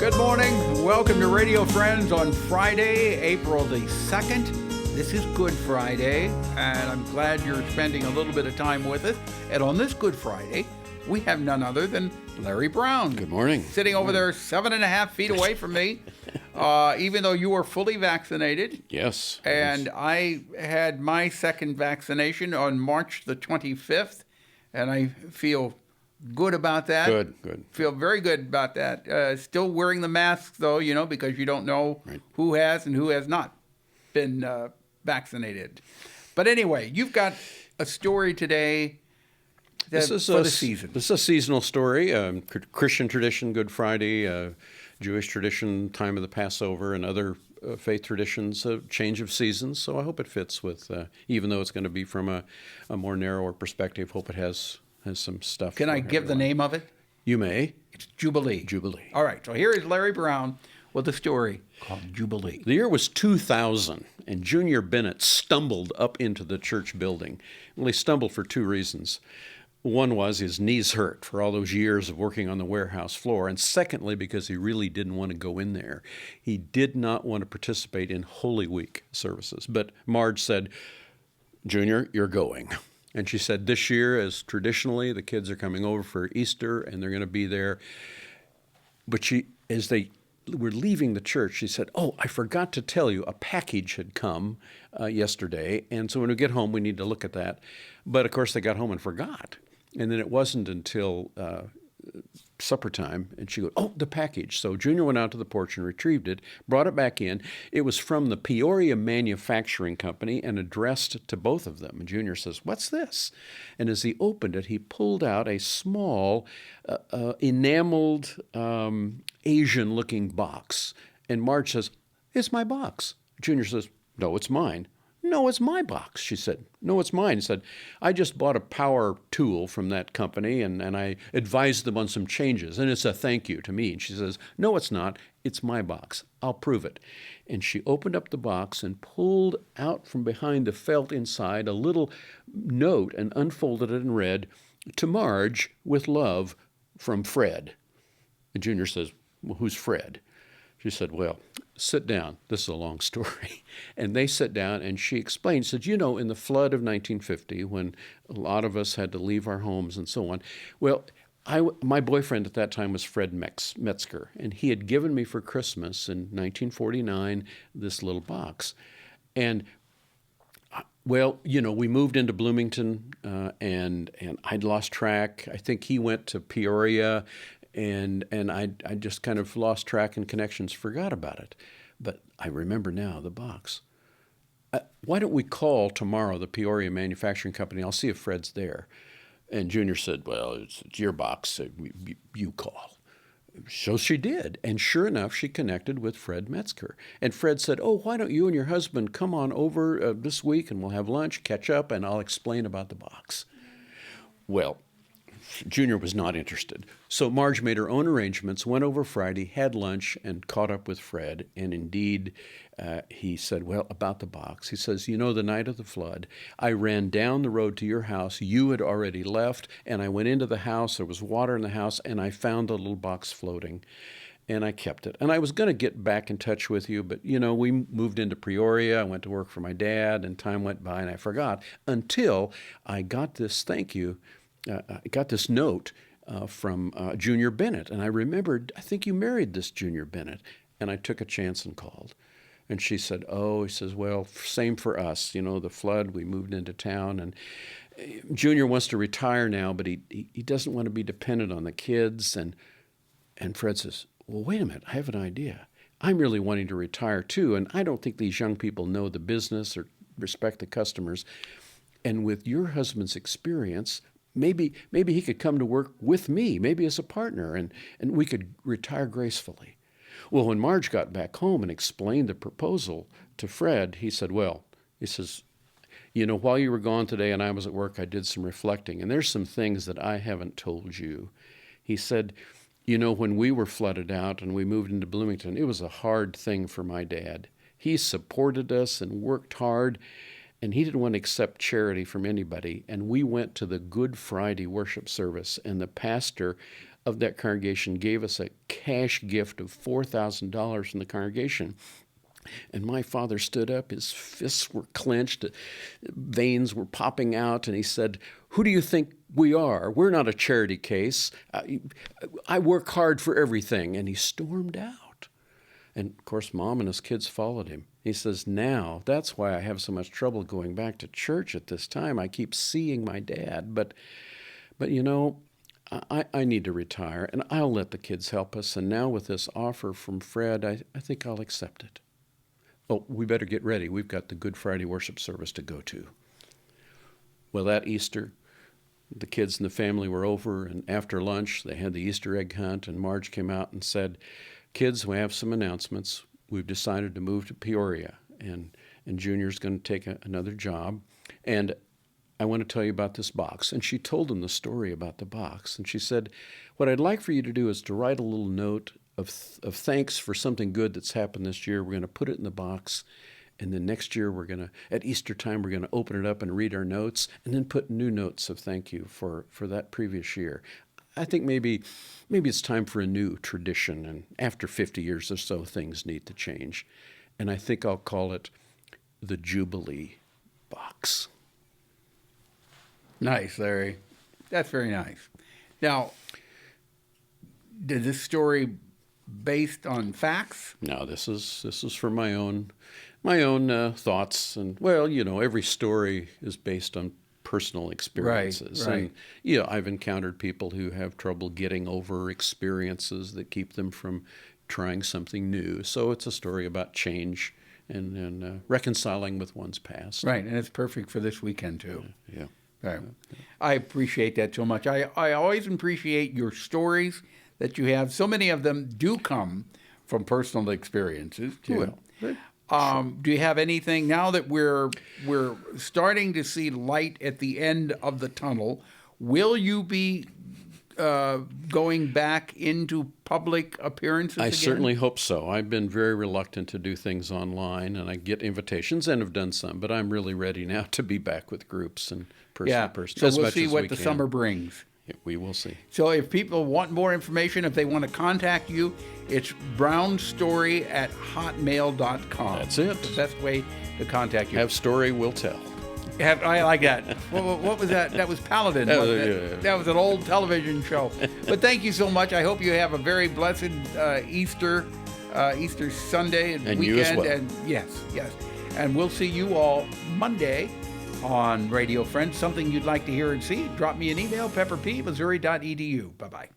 Good morning. Welcome to Radio Friends on Friday, April the 2nd. This is Good Friday, and I'm glad you're spending a little bit of time with us. And on this Good Friday, we have none other than Larry Brown. Good morning. Sitting over there 7.5 feet away from me, even though you were fully vaccinated. Yes. And I had my second vaccination on March the 25th, and I feel good about that. Good. Feel very good about that. Still wearing the mask, though, because you don't know who has and who has not been vaccinated. But anyway, you've got a story today for the season. This is a seasonal story. Christian tradition, Good Friday, Jewish tradition, time of the Passover, and other faith traditions, a change of seasons. So I hope it fits with, even though it's going to be from a more narrower perspective, hope it has some stuff. Can I give the name of it? You may. It's Jubilee. Jubilee. All right, so here is Larry Brown with a story called Jubilee. The year was 2000, and Junior Bennett stumbled up into the church building. Well, he stumbled for two reasons. One was his knees hurt for all those years of working on the warehouse floor, and secondly, because he really didn't want to go in there. He did not want to participate in Holy Week services. But Marge said, "Junior, you're going." And she said, this year, as traditionally, the kids are coming over for Easter, and they're going to be there. But as they were leaving the church, she said, "Oh, I forgot to tell you, a package had come yesterday, and so when we get home, we need to look at that." But, of course, they got home and forgot. And then it wasn't until supper time, and she goes, "Oh, the package." So Junior went out to the porch and retrieved it, brought it back in. It was from the Peoria Manufacturing Company and addressed to both of them. And Junior says, "What's this?" And as he opened it, he pulled out a small, enameled, Asian-looking box. And Marge says, "It's my box." Junior says, "No, it's mine." "No, it's my box," she said. "No, it's mine." He said, "I just bought a power tool from that company, and I advised them on some changes, and it's a thank you to me." And she says, "No, it's not. It's my box. I'll prove it." And she opened up the box and pulled out from behind the felt inside a little note and unfolded it and read, "To Marge, with love, from Fred." And Junior says, "Well, who's Fred?" She said, "Well, sit down. This is a long story." And they sat down, and she explained, said, in the flood of 1950, when a lot of us had to leave our homes and so on, well, my boyfriend at that time was Fred Metzger, and he had given me for Christmas in 1949 this little box. And we moved into Bloomington, and I'd lost track. I think he went to Peoria, and I just kind of lost track and connections, forgot about it. But I remember now the box. Why don't we call tomorrow the Peoria Manufacturing Company? I'll see if Fred's there. And Junior said, "Well, it's your box. So you call." So she did. And sure enough, she connected with Fred Metzger. And Fred said, "Oh, why don't you and your husband come on over this week, and we'll have lunch, catch up, and I'll explain about the box." Well, Junior was not interested. So Marge made her own arrangements, went over Friday, had lunch, and caught up with Fred. And indeed, he said, "Well, about the box." He says, "The night of the flood, I ran down the road to your house. You had already left, and I went into the house. There was water in the house, and I found the little box floating. And I kept it. And I was going to get back in touch with you, but, we moved into Peoria. I went to work for my dad, and time went by, and I forgot until I got this thank you. I got this note from Junior Bennett, and I remembered, I think you married this Junior Bennett, and I took a chance and called." And she said, "Oh," he says, "well, same for us. The flood, we moved into town, and Junior wants to retire now, but he doesn't want to be dependent on the kids." And Fred says, "Well, wait a minute, I have an idea. I'm really wanting to retire too, and I don't think these young people know the business or respect the customers. And with your husband's experience, maybe he could come to work with me, maybe as a partner, and we could retire gracefully." Well, when Marge got back home and explained the proposal to Fred, he said, "Well," he says, "while you were gone today and I was at work, I did some reflecting, and there's some things that I haven't told you." He said, "When we were flooded out and we moved into Bloomington, it was a hard thing for my dad. He supported us and worked hard, and he didn't want to accept charity from anybody. And we went to the Good Friday worship service, and the pastor of that congregation gave us a cash gift of $4,000 from the congregation. And my father stood up, his fists were clenched, veins were popping out, and he said, "Who do you think we are? We're not a charity case. I work hard for everything." And he stormed out. And of course, Mom and his kids followed him. He says, "Now, that's why I have so much trouble going back to church at this time. I keep seeing my dad, but you know, I need to retire, and I'll let the kids help us. And now with this offer from Fred, I think I'll accept it." Oh, we better get ready. We've got the Good Friday worship service to go to. Well, that Easter, the kids and the family were over, and after lunch, they had the Easter egg hunt, and Marge came out and said, "Kids, we have some announcements. We've decided to move to Peoria, and Junior's going to take another job, and I want to tell you about this box." And she told them the story about the box, and she said, "What I'd like for you to do is to write a little note of thanks for something good that's happened this year. We're going to put it in the box, and then next year at Easter time, we're going to open it up and read our notes, and then put new notes of thank you for that previous year." I think maybe it's time for a new tradition, and after 50 years or so, things need to change. And I think I'll call it the Jubilee box. Nice, Larry. That's very nice. Now, did this story based on facts? No, this is from my own thoughts, and well, you know, every story is based on personal experiences. Right. And you know, I've encountered people who have trouble getting over experiences that keep them from trying something new. So it's a story about change and reconciling with one's past. Right, and it's perfect for this weekend too. Yeah. Right. I appreciate that so much. I always appreciate your stories that you have. So many of them do come from personal experiences too. Well, do you have anything now that we're starting to see light at the end of the tunnel? Will you be going back into public appearances I again? certainly hope so. I've been very reluctant to do things online, and I get invitations and have done some, but I'm really ready now to be back with groups and person to person. So we'll see what the summer brings. Yeah, we will see. So if people want more information, if they want to contact you, it's brownstory@hotmail.com. That's it. The best way to contact you. Have story, will tell. I like that. What was that? That was Paladin. That was an old television show. But thank you so much. I hope you have a very blessed Easter Sunday and weekend. You as well. And yes. And we'll see you all Monday on Radio Friends. Something you'd like to hear and see, drop me an email, pepperp@missouri.edu. Bye-bye.